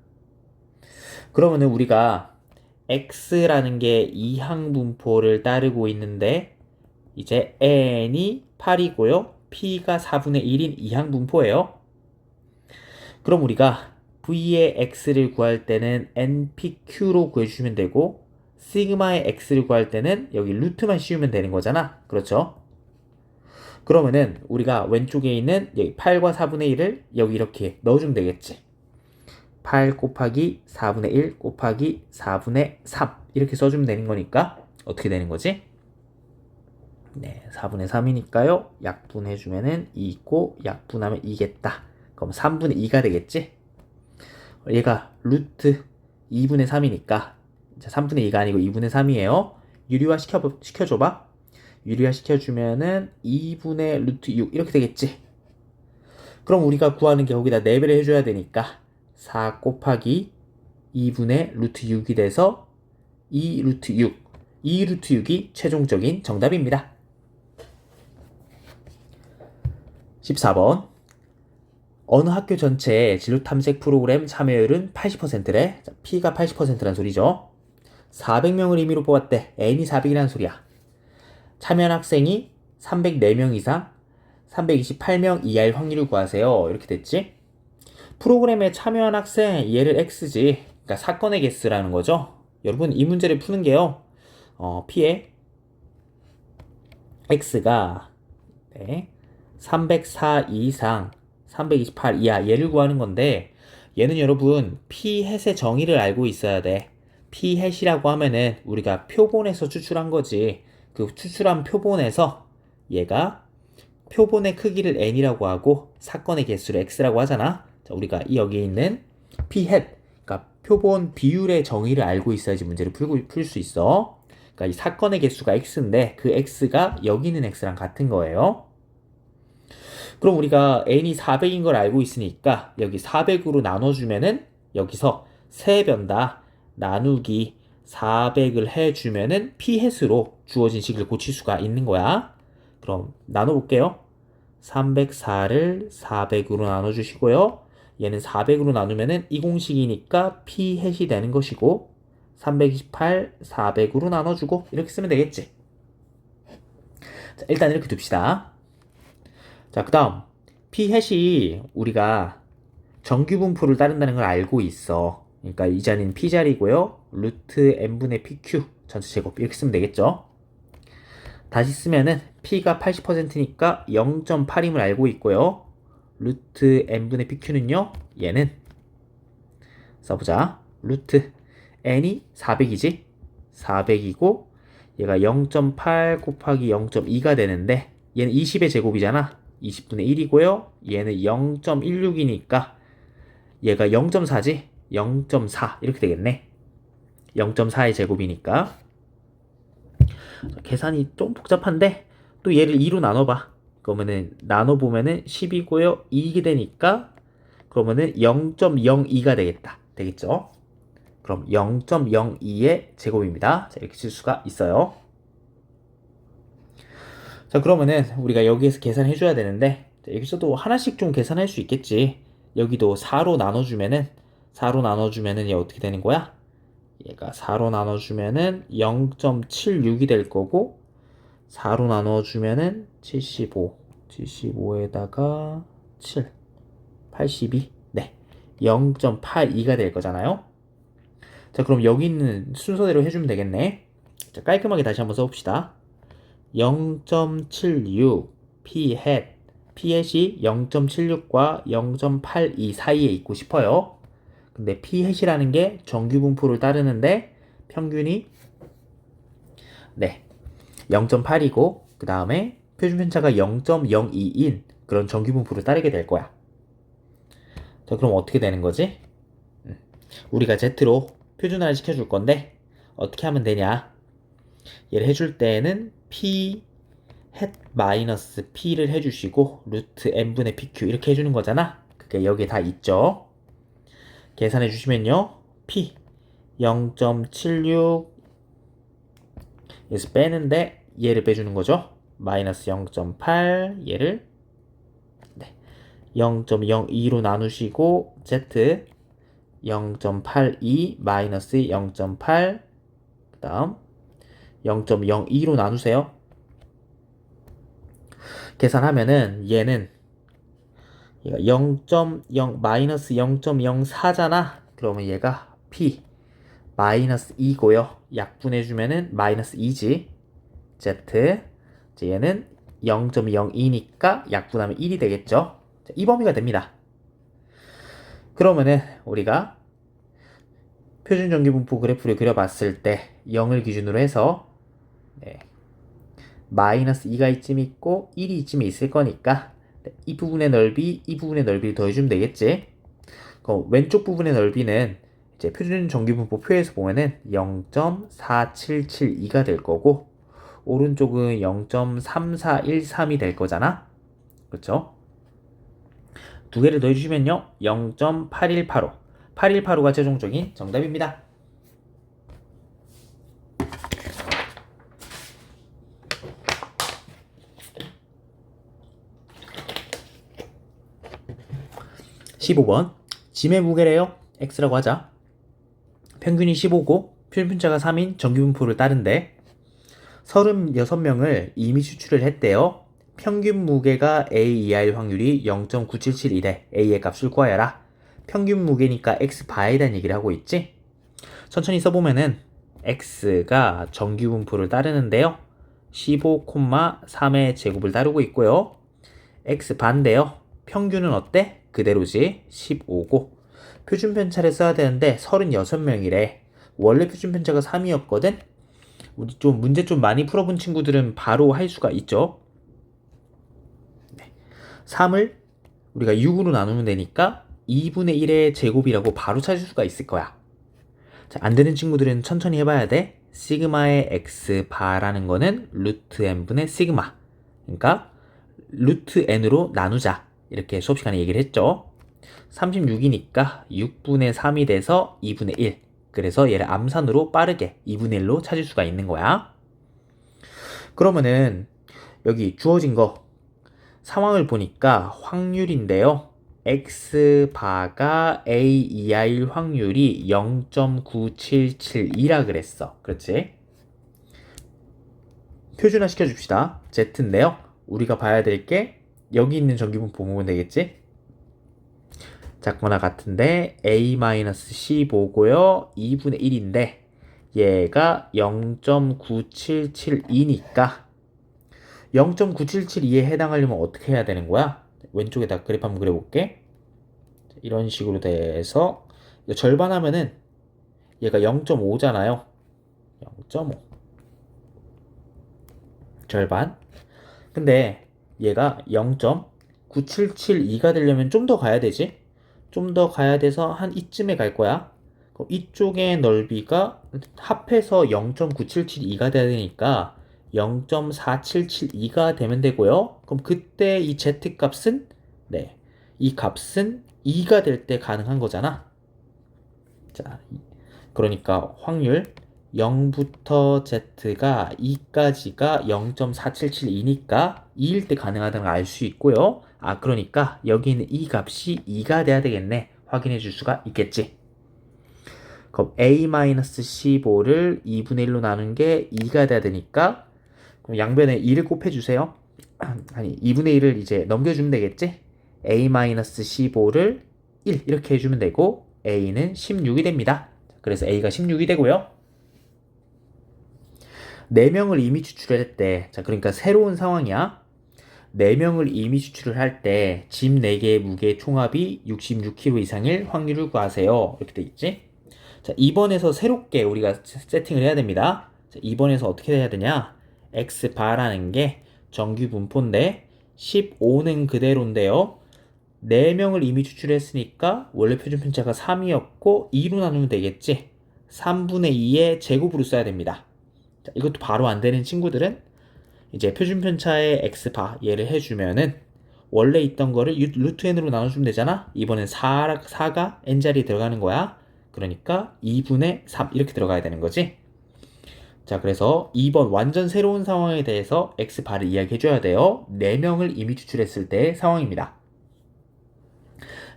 그러면은 우리가 X라는 게 이항분포를 따르고 있는데 이제 n이 8이고요. P가 4분의 1인 이항분포예요. 그럼 우리가 V의 X를 구할 때는 NPQ로 구해주시면 되고 시그마의 X를 구할 때는 여기 루트만 씌우면 되는 거잖아. 그렇죠? 그러면은 우리가 왼쪽에 있는 여기 8과 4분의 1을 여기 이렇게 넣어주면 되겠지. 8 곱하기 4분의 1 곱하기 4분의 3 이렇게 써주면 되는 거니까 어떻게 되는 거지? 네, 4분의 3이니까요. 약분해주면은 2 있고 약분하면 2겠다. 그럼 3분의 2가 되겠지? 얘가 루트 2분의 3이니까 3분의 2가 아니고 2분의 3이에요. 유리화 시켜줘봐. 유리화 시켜주면은 2분의 루트 6 이렇게 되겠지? 그럼 우리가 구하는 게 거기다 4배를 해줘야 되니까 4 곱하기 2분의 루트 6이 돼서 2 루트 6 2 루트 6이 최종적인 정답입니다. 14번 어느 학교 전체의 진로 탐색 프로그램 참여율은 80%래. P가 80%란 소리죠. 400명을 임의로 뽑았대. n이 400이라는 소리야. 참여한 학생이 304명 이상, 328명 이하일 확률을 구하세요. 이렇게 됐지? 프로그램에 참여한 학생, 얘를 x지. 그러니까 사건의 개수라는 거죠. 여러분, 이 문제를 푸는 게요. P의 x가 304 이상, 328 이하 얘를 구하는 건데 얘는 여러분 P 햇의 정의를 알고 있어야 돼. P 햇이라고 하면은 우리가 표본에서 추출한 거지. 그 추출한 표본에서 얘가 표본의 크기를 n이라고 하고 사건의 개수를 x라고 하잖아. 자, 우리가 여기에 있는 P 햇, 그러니까 표본 비율의 정의를 알고 있어야지 문제를 풀 수 있어. 그러니까 이 사건의 개수가 x인데 그 x가 여기 있는 x랑 같은 거예요. 그럼 우리가 n이 400인 걸 알고 있으니까 여기 400으로 나눠주면은 여기서 3변 다 나누기 400을 해주면은 p햇으로 주어진 식을 고칠 수가 있는 거야. 그럼 나눠볼게요. 304를 400으로 나눠주시고요. 얘는 400으로 나누면은 이 공식이니까 p햇이 되는 것이고 328, 400으로 나눠주고 이렇게 쓰면 되겠지. 자, 일단 이렇게 둡시다. 자, 그 다음 p햇이 우리가 정규분포를 따른다는 걸 알고 있어. 그러니까 이 자리는 p자리고요. 루트 n분의 pq 전체 제곱 이렇게 쓰면 되겠죠. 다시 쓰면은 p가 80%니까 0.8임을 알고 있고요. 루트 n분의 pq는요. 얘는 써보자. 루트 n이 400이지. 400이고 얘가 0.8 곱하기 0.2가 되는데 얘는 20의 제곱이잖아. 20분의 1이고요. 얘는 0.16이니까 얘가 0.4지? 0.4 이렇게 되겠네. 0.4의 제곱이니까. 계산이 좀 복잡한데 또 얘를 2로 나눠봐. 그러면은 나눠보면은 10이고요. 2게 되니까 그러면은 0.02가 되겠다. 되겠죠? 그럼 0.02의 제곱입니다. 자, 이렇게 쓸 수가 있어요. 자, 그러면은 우리가 여기에서 계산해 줘야 되는데 여기서도 하나씩 좀 계산할 수 있겠지. 여기도 4로 나눠주면은 얘 어떻게 되는 거야? 얘가 4로 나눠주면은 0.76이 될 거고 4로 나눠주면은 75, 75에다가 7, 82, 네, 0.82가 될 거잖아요. 자, 그럼 여기 있는 순서대로 해주면 되겠네. 자, 깔끔하게 다시 한번 써봅시다. 0.76 p햇, p햇이 0.76과 0.82 사이에 있고 싶어요. 근데 p햇이라는 게 정규분포를 따르는데 평균이 0.8이고 그 다음에 표준편차가 0.02인 그런 정규분포를 따르게 될 거야. 자, 그럼 어떻게 되는 거지? 우리가 Z로 표준화를 시켜줄 건데 어떻게 하면 되냐? 얘를 해줄 때는 P 햇 마이너스 P를 해주시고 루트 n분의 PQ 이렇게 해주는 거잖아. 그게 여기에 다 있죠. 계산해 주시면요. P 0.76 에서 빼는데 얘를 빼주는 거죠. 마이너스 0.8 얘를 0.02로 나누시고 Z 0.82 마이너스 0.8 그 다음 0.02로 나누세요. 계산하면은 얘는 0.0 마이너스 0.04잖아. 그러면 얘가 P 마이너스 2고요. 약분해주면은 마이너스 2지. Z 얘는 0.02니까 약분하면 1이 되겠죠. 자, 이 범위가 됩니다. 그러면은 우리가 표준정규분포 그래프를 그려봤을 때 0을 기준으로 해서 마이너스 2가 이쯤 있고 1이 이쯤에 있을 거니까 이 부분의 넓이, 이 부분의 넓이를 더해주면 되겠지. 그럼 왼쪽 부분의 넓이는 이제 표준정규분포 표에서 보면은 0.4772가 될 거고 오른쪽은 0.3413이 될 거잖아. 그렇죠? 두 개를 더해주시면요 0.8185 8185가 최종적인 정답입니다. (15번) 짐의 무게래요. x라고 하자. 평균이 15고 표준편차가 3인 정규분포를 따른데 36명을 이미 추출을 했대요. 평균 무게가 A 이하일 확률이 0.9772래. A의 값을 구하여라. 평균 무게니까 X바에 대한 얘기를 하고 있지. 천천히 써보면은 X가 정규분포를 따르는데요. 15,3의 제곱을 따르고 있고요. X반인데요. 평균은 어때? 그대로지. 15고. 표준편차를 써야 되는데 36명이래. 원래 표준편차가 3이었거든? 우리 좀 문제 좀 많이 풀어본 친구들은 바로 할 수가 있죠. 3을 우리가 6으로 나누면 되니까 2분의 1의 제곱이라고 바로 찾을 수가 있을 거야. 자, 안 되는 친구들은 천천히 해봐야 돼. 시그마의 x 바라는 거는 루트 n분의 시그마. 그러니까 루트 n으로 나누자. 이렇게 수업 시간에 얘기를 했죠. 36이니까 6분의 3이 돼서 2분의 1. 그래서 얘를 암산으로 빠르게 2분의 1로 찾을 수가 있는 거야. 그러면은 여기 주어진 거 상황을 보니까 확률인데요. X바가 A 이하일 확률이 0.9772라 그랬어. 그렇지? 표준화 시켜줍시다. Z인데요. 우리가 봐야 될 게 여기 있는 전기분포 보면 되겠지? 작거나 같은데 A-15고요. 2분의 1인데 얘가 0.9772니까 0.9772에 해당하려면 어떻게 해야 되는 거야? 왼쪽에다 그래프 한번 그려볼게. 이런 식으로 돼서 절반하면은 얘가 0.5잖아요. 0.5 절반. 근데 얘가 0.9772가 되려면 좀 더 가야 되지? 좀 더 가야 돼서 한 이쯤에 갈 거야. 그럼 이쪽의 넓이가 합해서 0.9772가 돼야 되니까 0.4772가 되면 되고요. 그럼 그때 이 Z 값은 이 값은 2가 될 때 가능한 거잖아. 자, 그러니까 확률 0부터 Z가 2까지가 0.4772니까 2일 때 가능하다는 걸 알 수 있고요. 그러니까 여기 있는 이 값이 2가 돼야 되겠네. 확인해 줄 수가 있겠지. 그럼 A-15를 2분의 1로 나눈 게 2가 돼야 되니까 그럼 양변에 2를 곱해주세요. 아니 2분의 1을 이제 넘겨주면 되겠지? A-15를 1 이렇게 해주면 되고 A는 16이 됩니다. 그래서 A가 16이 되고요. 4명을 이미 추출을 했대. 자, 그러니까 새로운 상황이야. 4명을 이미 추출을 할 때 짐 4개의 무게 총합이 66kg 이상일 확률을 구하세요. 이렇게 돼 있지? 자, 2번에서 새롭게 우리가 세팅을 해야 됩니다. 자, 2번에서 어떻게 해야 되냐? X바라는 게 정규 분포인데 15는 그대로인데요. 4명을 이미 추출했으니까 원래 표준편차가 3이었고 2로 나누면 되겠지? 3분의 2의 제곱으로 써야 됩니다. 자, 이것도 바로 안 되는 친구들은 이제 표준편차의 X바 얘를 해주면은 원래 있던 거를 루트 n으로 나눠주면 되잖아? 이번엔 4가 n자리에 들어가는 거야. 그러니까 2분의 3 이렇게 들어가야 되는 거지. 자, 그래서 2번 완전 새로운 상황에 대해서 X바를 이야기해줘야 돼요. 4명을 이미 추출했을 때의 상황입니다.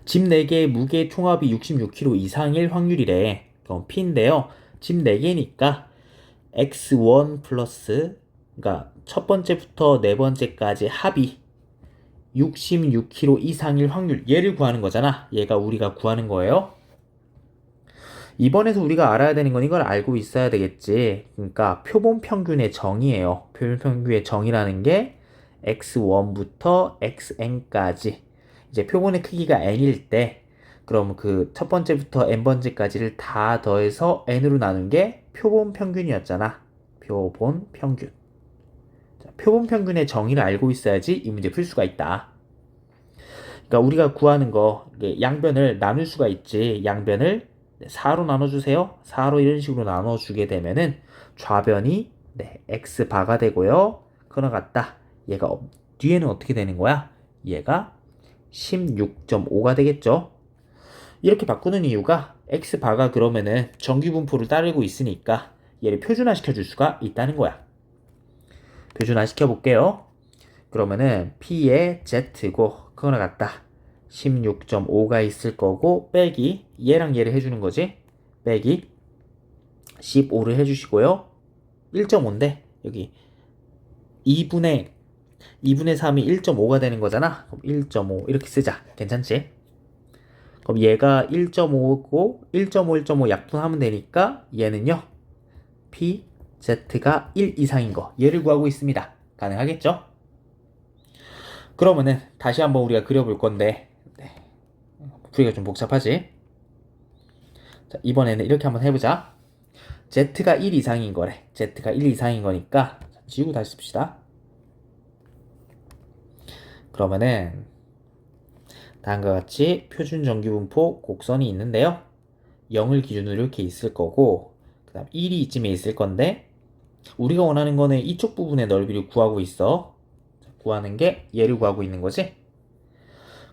집 4개의 무게 총합이 66kg 이상일 확률이래. 그럼 P인데요. 집 4개니까 X1 플러스 그러니까 첫 번째부터 네 번째까지 합이 66kg 이상일 확률 얘를 구하는 거잖아. 얘가 우리가 구하는 거예요. 이번에서 우리가 알아야 되는 건 이걸 알고 있어야 되겠지. 그러니까 표본 평균의 정의예요. 표본 평균의 정의라는 게 x1부터 xn까지 이제 표본의 크기가 n일 때 그럼 그 첫 번째부터 n번째까지를 다 더해서 n으로 나눈 게 표본 평균이었잖아. 표본 평균. 자, 표본 평균의 정의를 알고 있어야지 이 문제 풀 수가 있다. 그러니까 우리가 구하는 거 양변을 나눌 수가 있지. 양변을 4로 나눠주세요. 4로 이런 식으로 나눠주게 되면은 좌변이 x바가 되고요. 그와 같다. 얘가 뒤에는 어떻게 되는 거야? 얘가 16.5가 되겠죠. 이렇게 바꾸는 이유가 x바가 그러면은 정규분포를 따르고 있으니까 얘를 표준화 시켜줄 수가 있다는 거야. 표준화 시켜볼게요. 그러면은 P의 Z고 그거나 같다. 16.5가 있을 거고 빼기 얘랑 얘를 해주는 거지. 빼기 15를 해주시고요. 1.5인데 여기 2분의 3이 1.5가 되는 거잖아. 그럼 1.5 이렇게 쓰자. 괜찮지? 그럼 얘가 1.5고 1.5, 1.5 약분하면 되니까 얘는요. P, Z가 1 이상인 거. 얘를 구하고 있습니다. 가능하겠죠? 그러면은 다시 한번 우리가 그려볼 건데 풀이가 좀 복잡하지? 자, 이번에는 이렇게 한번 해보자. Z가 1 이상인 거래. Z가 1 이상인 거니까 지우고 다시 씁시다. 그러면은 다음과 같이 표준 정규분포 곡선이 있는데요. 0을 기준으로 이렇게 있을 거고 그 다음 1이 이쯤에 있을 건데 우리가 원하는 거는 이쪽 부분의 넓이를 구하고 있어. 구하는 게 얘를 구하고 있는 거지.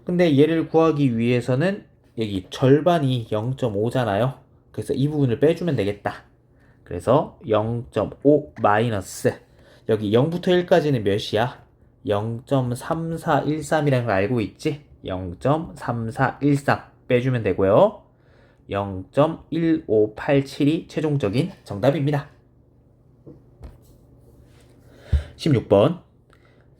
근데 얘를 구하기 위해서는 여기 절반이 0.5잖아요. 그래서 이 부분을 빼주면 되겠다. 그래서 0.5 마이너스 여기 0부터 1까지는 몇이야? 0.3413이라는 걸 알고 있지? 0.3413 빼주면 되고요. 0.1587이 최종적인 정답입니다. 16번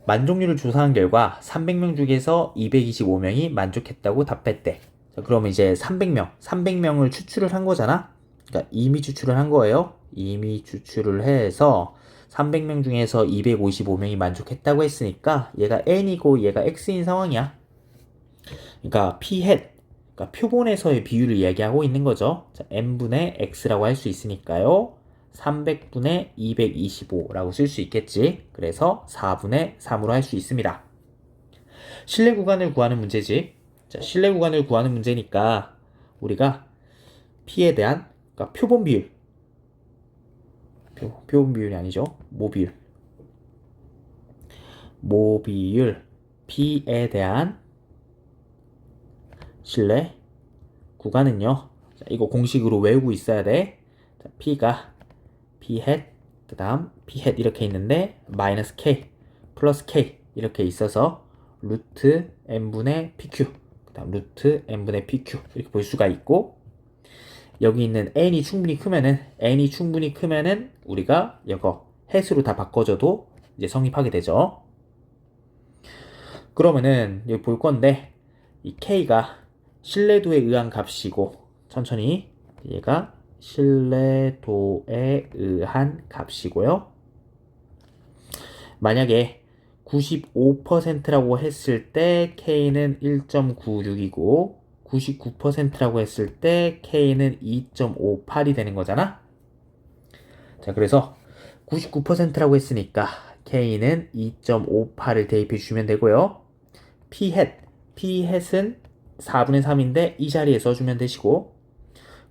만족률을 조사한 결과 300명 중에서 225명이 만족했다고 답했대. 자, 그러면 이제 300명을 추출을 한 거잖아? 그러니까 이미 추출을 한 거예요. 이미 추출을 해서 300명 중에서 255명이 만족했다고 했으니까 얘가 n이고 얘가 x인 상황이야. 그러니까 p hat, 그러니까 표본에서의 비율을 이야기하고 있는 거죠. 자, n분의 x라고 할 수 있으니까요. 300분의 225라고 쓸 수 있겠지. 그래서 4분의 3으로 할 수 있습니다. 실내 구간을 구하는 문제지. 자, 실내 구간을 구하는 문제니까 우리가 P에 대한 그러니까 표본 비율, 표본 비율이 아니죠. 모비율 P에 대한 실내 구간은요. 자, 이거 공식으로 외우고 있어야 돼. 자, P가 P hat 그 다음 P hat 이렇게 있는데 마이너스 K 플러스 K 이렇게 있어서 루트 n분의 PQ 그 다음 루트 n분의 PQ 이렇게 볼 수가 있고 여기 있는 n이 충분히 크면은 우리가 이거 햇으로 다 바꿔줘도 이제 성립하게 되죠. 그러면은 여기 볼 건데 이 K가 신뢰도에 의한 값이고 천천히 얘가 신뢰도에 의한 값이고요. 만약에 95%라고 했을 때 K는 1.96이고 99%라고 했을 때 K는 2.58이 되는 거잖아. 자, 그래서 99%라고 했으니까 K는 2.58을 대입해 주시면 되고요. P hat은 4분의 3인데 이 자리에 써주면 되시고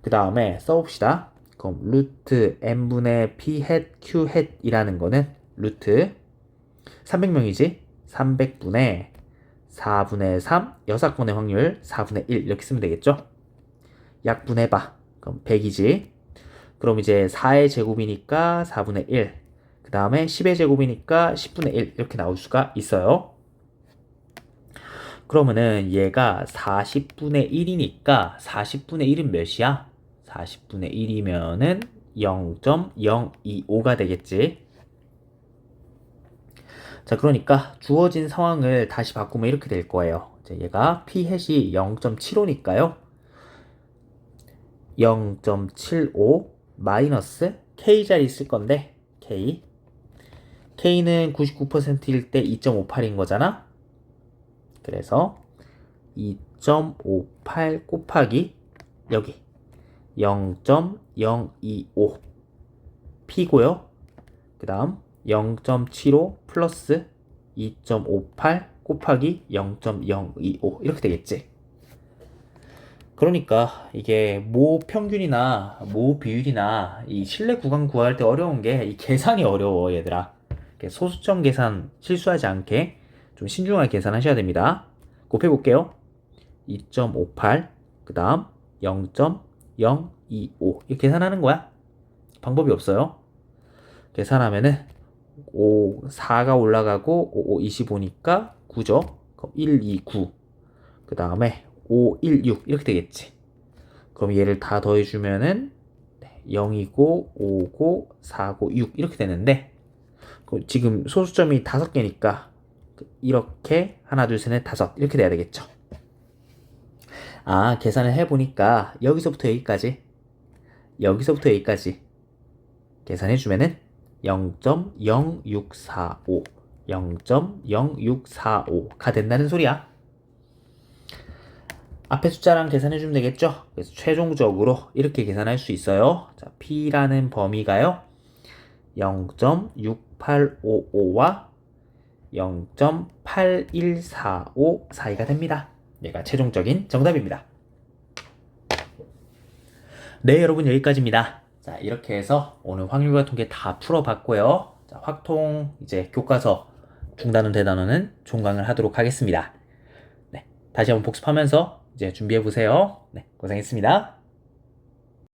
그 다음에 써봅시다. 그럼 루트 n분의 p hat q hat 이라는 거는 루트 300명이지 300분의 4분의 3 여사건의 확률 4분의 1 이렇게 쓰면 되겠죠. 약분해봐. 그럼 100이지. 그럼 이제 4의 제곱이니까 4분의 1. 그 다음에 10의 제곱이니까 10분의 1 이렇게 나올 수가 있어요. 그러면은 얘가 40분의 1이니까 40분의 1은 몇이야? 40분의 1이면은 0.025가 되겠지. 자, 그러니까 주어진 상황을 다시 바꾸면 이렇게 될 거예요. 얘가 p hat이 0.75니까요. 0.75 마이너스 K자리 쓸 건데 K는 99%일 때 2.58인 거잖아. 그래서 2.58 곱하기 여기 0.025 P고요. 그 다음 0.75 플러스 2.58 곱하기 0.025 이렇게 되겠지. 그러니까 이게 모 평균이나 모 비율이나 이 실내 구간 구할 때 어려운 게 이 계산이 어려워 얘들아. 소수점 계산 실수하지 않게 좀 신중하게 계산하셔야 됩니다. 곱해볼게요. 2.58 그 다음 0.025 이렇게 계산하는 거야. 방법이 없어요. 계산하면은 4가 올라가고 5, 25니까 9죠. 그럼 1, 2, 9. 그 다음에 5, 1, 6 이렇게 되겠지. 그럼 얘를 다 더해주면은 0이고 5고 4고 6 이렇게 되는데 지금 소수점이 5개니까 이렇게 하나 둘 셋 넷 다섯 이렇게 돼야 되겠죠. 아, 계산을 해보니까 여기서부터 여기까지 계산해주면은 0.0645 0.0645가 된다는 소리야. 앞에 숫자랑 계산해주면 되겠죠? 그래서 최종적으로 이렇게 계산할 수 있어요. 자, P라는 범위가요. 0.6855와 0.8145 사이가 됩니다. 얘가 최종적인 정답입니다. 네, 여러분 여기까지입니다. 자, 이렇게 해서 오늘 확률과 통계 다 풀어봤고요. 자, 확통 이제 교과서 중단원 대단원은 종강을 하도록 하겠습니다. 네, 다시 한번 복습하면서 이제 준비해보세요. 네, 고생했습니다.